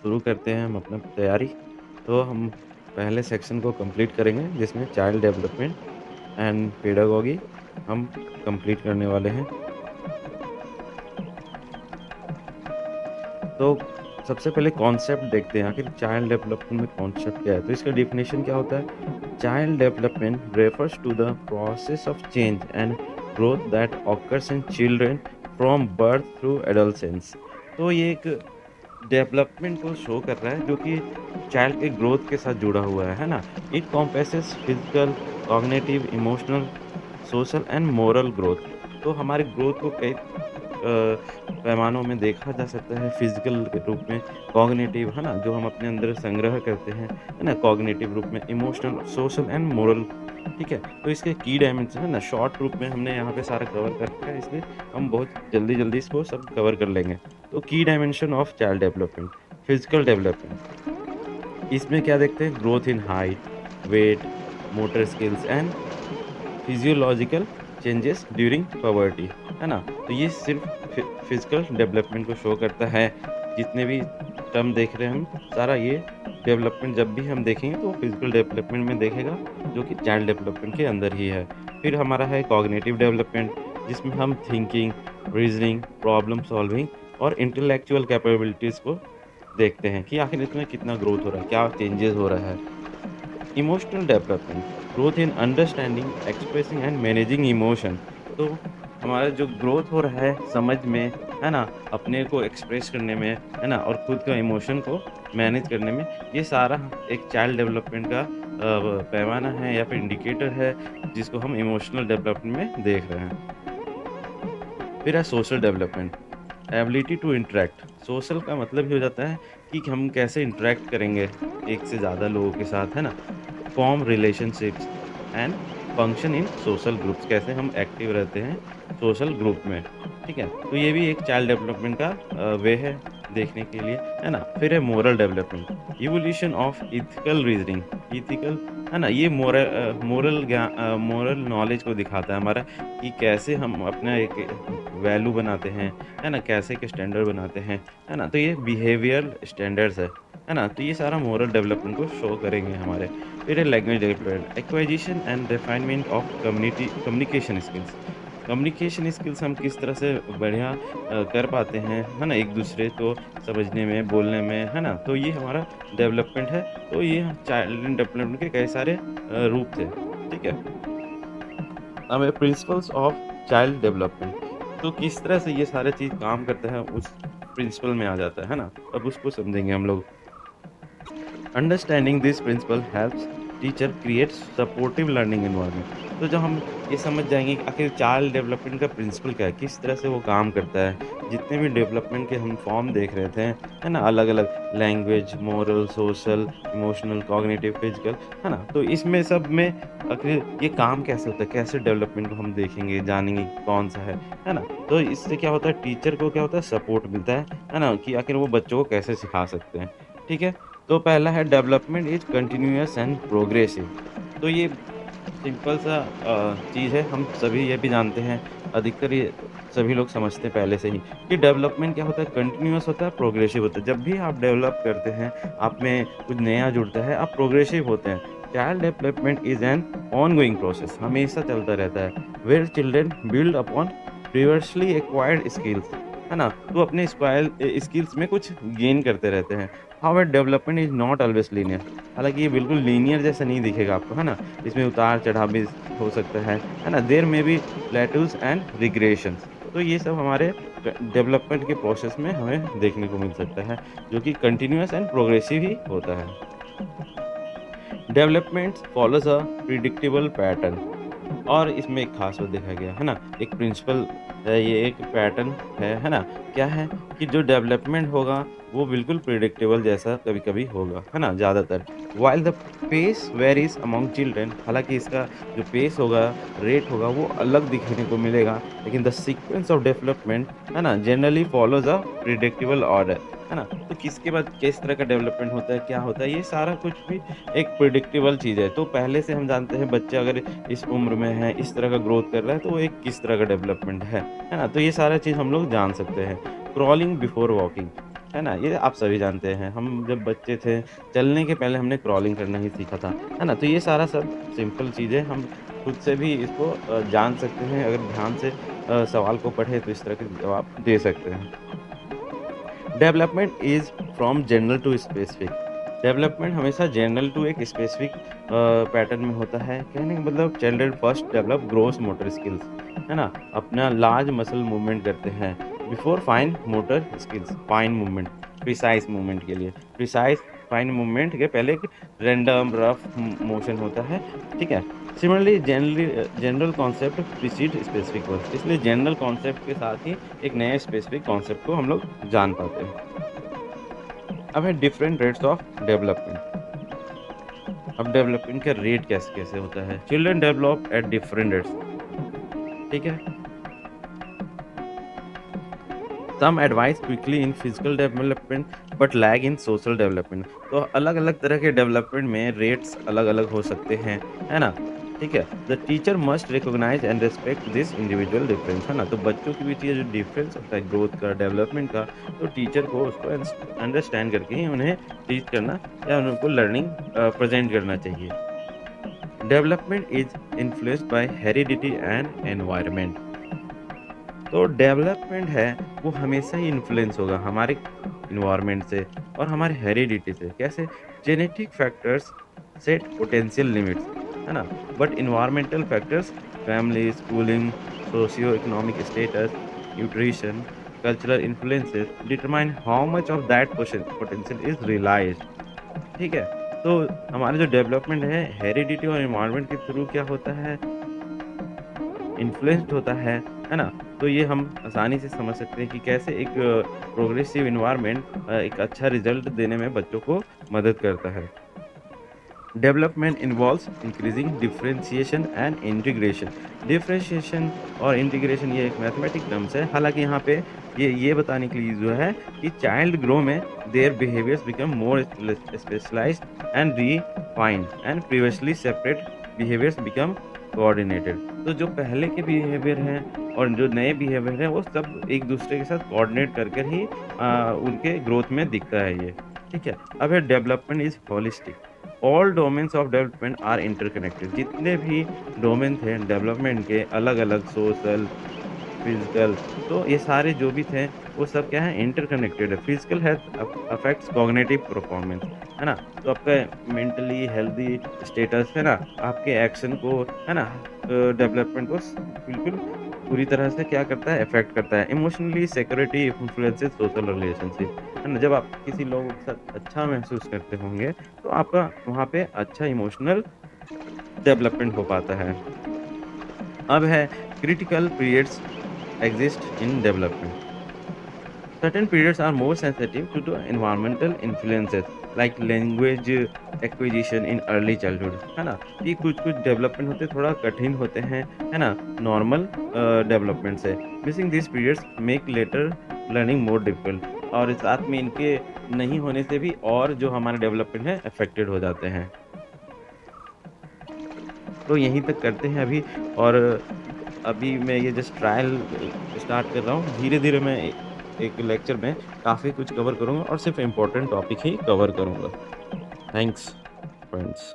शुरू करते हैं हम अपना तैयारी। तो हम पहले सेक्शन को कंप्लीट करेंगे जिसमें चाइल्ड डेवलपमेंट एंड पेडागॉजी हम कंप्लीट करने वाले हैं। तो सबसे पहले कॉन्सेप्ट देखते हैं आखिर चाइल्ड डेवलपमेंट में कॉन्सेप्ट क्या है? तो इसका डेफिनेशन क्या होता है? Child development refers to the process of change and growth that occurs in children from birth through adolescence. तो ये एक डेवलपमेंट को शो कर रहा है जो कि चाइल्ड के ग्रोथ के साथ जुड़ा हुआ है ना? It compresses physical, cognitive, emotional, social and moral growth. तो हमारे ग्रोथ को कई पैमानों में देखा जा सकता है फिजिकल के रूप में, कॉग्निटिव है ना? जो हम अपने अंदर संग्रह करते हैं, है ना? कॉग्निटिव रूप में, इमोशनल, सोशल एंड मोरल, ठीक है? तो इसके की डायमेंशन है ना, शॉर्ट रूप में हमने यहाँ पे सारा कवर कर रखा है, इसलिए हम बहुत जल्दी-जल्दी इसको सब कवर कर लेंगे। तो key dimension of child development, physical development, इसमें क्या देखते हैं? Growth in height, weight, motor skills and physiological changes during puberty, है ना? तो ये सिर्फ़ फिज़िकल डेवलपमेंट को शो करता है। जितने भी टर्म देख रहे हैं हम, सारा ये डेवलपमेंट जब भी हम देखेंगे तो फिज़िकल डेवलपमेंट में देखेगा, जो कि चाइल्ड डेवलपमेंट के अंदर ही है। फिर हमारा है कॉग्निटिव डेवलपमेंट, जिसमें हम थिंकिंग, रीज़निंग, प्रॉब्लम सॉल्विंग और इंटेलेक्चुअल कैपेबिलिटीज़ को देखते हैं कि आखिर इसमें कितना ग्रोथ हो रहा है, क्या चेंजेस हो रहा है। Emotional development, growth in understanding, expressing and managing emotion. तो हमारा जो ग्रोथ हो रहा है समझ में, है ना? अपने को एक्सप्रेस करने में, है ना? और खुद का इमोशन को मैनेज करने में, ये सारा एक चाइल्ड डेवलपमेंट का पैमाना है या फिर इंडिकेटर है, जिसको हम इमोशनल डेवलपमेंट में देख रहे हैं। फिर है social development, ability to interact. Social का मतलब ये हो जाता है कि हम कैसे इंटरैक्ट करेंगे एक से ज़्यादा लोगों के साथ, है ना? Form relationships and function in social groups, कैसे हम एक्टिव रहते हैं सोशल ग्रुप में, ठीक है? तो ये भी एक चाइल्ड डेवलपमेंट का वे है देखने के लिए, है ना? फिर है moral development, evolution of ethical reasoning, ethical, है ना? ये मोरल नॉलेज को दिखाता है हमारा कि कैसे हम अपना एक वैल्यू बनाते हैं, है ना? कैसे एक स्टैंडर्ड बनाते हैं, है ना? तो ये बिहेवियर स्टैंडर्ड्स है ना? तो ये सारा मोरल डेवलपमेंट को शो करेंगे हमारे। फिर है language development, acquisition and refinement of communication skills. Communication skills हम किस तरह से बढ़िया कर पाते हैं, है ना? एक-दूसरे को समझने में, बोलने में, है ना? तो ये हमारा डेवलपमेंट है। तो ये चाइल्ड डेवलपमेंट के कई सारे रूप थे, ठीक है? अब प्रिंसिपल्स ऑफ चाइल्ड डेवलपमेंट, तो किस तरह से ये सारे चीज़ काम करता है उस प्रिंसिपल में आ जाता है ना? अब उसको समझेंगे हम लोग। Understanding this principle helps teacher create supportive learning environment. तो जब हम ये समझ जाएँगे कि आखिर चाइल्ड डेवलपमेंट का प्रिंसिपल क्या है, किस तरह से वो काम करता है, जितने भी डेवलपमेंट के हम फॉर्म देख रहे थे, है ना? अलग-अलग language, moral, social, emotional, cognitive, physical, है ना? तो इसमें सब में आखिर ये काम कैसे होता है, कैसे डेवलपमेंट को हम देखेंगे, जानेंगे कौन-सा है ना? तो इससे क्या होता है, टीचर को क्या होता है, सपोर्ट मिलता है ना? कि आखिर वो बच्चों को कैसे सिखा सकते हैं, ठीक है? तो पहला है development is continuous and progressive. तो ये सिंपल सा चीज़ है, हम सभी ये भी जानते हैं, अधिकतर ये सभी लोग समझते हैं पहले से ही कि डेवलपमेंट क्या होता है, कंटीन्यूअस होता है, प्रोग्रेसिव होता है। जब भी आप डेवलप करते हैं, आप में कुछ नया जुड़ता है, आप प्रोग्रेसिव होते हैं। Child development is an ongoing process, हमेशा चलता रहता है, where children build upon previously acquired skills, है ना? तो अपने स्किल्स में कुछ गेन करते रहते हैं। However development is not always linear. हालाँकि ये बिल्कुल लीनियर जैसा नहीं दिखेगा आपको, है ना? इसमें उतार-चढ़ाव भी हो सकता है ना? There may be plateaus and regressions. तो ये सब हमारे डेवलपमेंट के प्रोसेस में हमें देखने को मिल सकता है, जो कि कंटीन्यूअस एंड प्रोग्रेसिव ही होता है। डेवलपमेंट फॉलोज़ अ प्रिडिक्टेबल पैटर्न, और इसमें एक ख़ास बात देखा गया, है ना? एक प्रिंसिपल है, ये एक पैटर्न है ना? क्या है कि जो डेवलपमेंट होगा, वो बिल्कुल प्रेडिक्टेबल जैसा कभी-कभी होगा, है ना? ज़्यादातर। While the pace varies among children, हालाँकि इसका जो पेस होगा, रेट होगा, वो अलग दिखने को मिलेगा, लेकिन द सीक्वेंस ऑफ डेवलपमेंट, है ना? जनरली फॉलोज़ अ प्रेडिक्टेबल ऑर्डर, है ना? तो किसके बाद किस तरह का डेवलपमेंट होता है, क्या होता है, ये सारा कुछ भी एक प्रेडिक्टेबल चीज़ है। तो पहले से हम जानते हैं बच्चा अगर इस उम्र में है, इस तरह का ग्रोथ कर रहा है, तो वो एक किस तरह का डेवलपमेंट है ना? तो ये सारा चीज़ हम लोग जान सकते हैं। क्रॉलिंग बिफोर वॉकिंग, है ना? ये आप सभी जानते हैं, हम जब बच्चे थे, चलने के पहले हमने क्रॉलिंग करना ही सीखा था, है ना? तो ये सारा सब सिंपल चीज़ें हम खुद से भी इसको जान सकते हैं, अगर ध्यान से सवाल को पढ़ें तो इस तरह के जवाब दे सकते हैं। Development is from general to specific. Development हमेशा जनरल टू एक स्पेसिफिक पैटर्न में होता है। कहने का मतलब children first develop gross motor skills, है ना? अपना लार्ज मसल मूवमेंट करते हैं before fine motor skills, fine movement, precise movement के लिए। प्रिसाइज़ फाइन मूवमेंट के पहले एक रैंडम रफ मोशन होता है, ठीक है? Similarly general concept preceded specific words, इसलिए जनरल कॉन्सेप्ट के साथ ही एक नए स्पेसिफिक कॉन्सेप्ट को हम लोग जान पाते हैं। अब है डिफरेंट रेट्स ऑफ डेवलपमेंट। अब डेवलपमेंट का रेट कैसे-कैसे होता है? Children develop at different rates, ठीक है? Some advise quickly in physical development but lag in social development. तो अलग-अलग तरह के डेवलपमेंट में रेट्स अलग-अलग हो सकते हैं, है ना? ठीक है? The teacher must recognise and respect this individual difference, है ना? तो बच्चों के बीच ये जो डिफरेंस होता है ग्रोथ का, डेवलपमेंट का, तो टीचर को उसको अंडरस्टैंड करके ही उन्हें टीच करना या उनको लर्निंग प्रेज़ेंट करना चाहिए। Development is influenced by heredity and environment. तो डेवलपमेंट है वो हमेशा ही इन्फ्लुएंस होगा हमारे इन्वायरमेंट से और हमारे हेरिडिटी से। कैसे? Genetic factors set potential limits, है ना? But environmental factors, family, schooling, socio economic status, nutrition, cultural influences determine how much of that potential is realised, ठीक है? तो हमारा जो डेवलपमेंट है हेरिडिटी और इन्वायरमेंट के थ्रू क्या होता है, इन्फ्लुएंस्ड होता है ना? तो ये हम आसानी से समझ सकते हैं कि कैसे एक प्रोग्रेसिव एनवायरनमेंट एक अच्छा रिज़ल्ट देने में बच्चों को मदद करता है। Development involves increasing differentiation and integration. Differentiation और इंटीग्रेशन ये एक मैथमेटिक टर्म्स है। हालाँकि यहाँ पे ये बताने के लिए जो है कि चाइल्ड ग्रो में their behaviours become more specialised and refined and previously separate behaviours become coordinated. तो जो पहले के बिहेवियर हैं और जो नए बिहेवियर हैं वो सब एक दूसरे के साथ कोऑर्डिनेट कर कर ही उनके ग्रोथ में दिखता है ये, ठीक है? अब है development is holistic. All domains of development are interconnected. जितने भी डोमेन थे डेवलपमेंट के अलग-अलग सोशल, फिजिकल, तो ये सारे जो भी थे वो सब क्या है इंटरकनेक्टेड है। Physical health affects cognitive performance, है ना? तो आपका मेंटली हेल्दी स्टेटस, है ना? आपके एक्शन को, है ना? डेवलपमेंट को बिल्कुल पूरी तरह से क्या करता है अफेक्ट करता है। Emotionally security influences social relationship, है ना? जब आप किसी लोगों के साथ अच्छा महसूस करते होंगे तो आपका वहाँ पे अच्छा इमोशनल डेवलपमेंट हो पाता है। अब है critical periods exist in development. Certain periods are more sensitive to the environmental influences like language acquisition in early childhood, है ना? ये कुछ-कुछ डेवलपमेंट होते थोड़ा कठिन होते हैं, है ना? नॉर्मल डेवलपमेंट से। Missing these periods make later learning more difficult और साथ में इनके नहीं होने से भी और जो हमारा डेवलपमेंट है अफेक्टेड हो जाते हैं। तो यहीं तक करते हैं अभी और अभी मैं ये जस्ट ट्रायल स्टार्ट कर रहा हूँ। धीरे-धीरे मैं एक लेक्चर में काफ़ी कुछ कवर करूँगा और सिर्फ़ इम्पोर्टेंट टॉपिक ही कवर करूँगा। Thanks friends.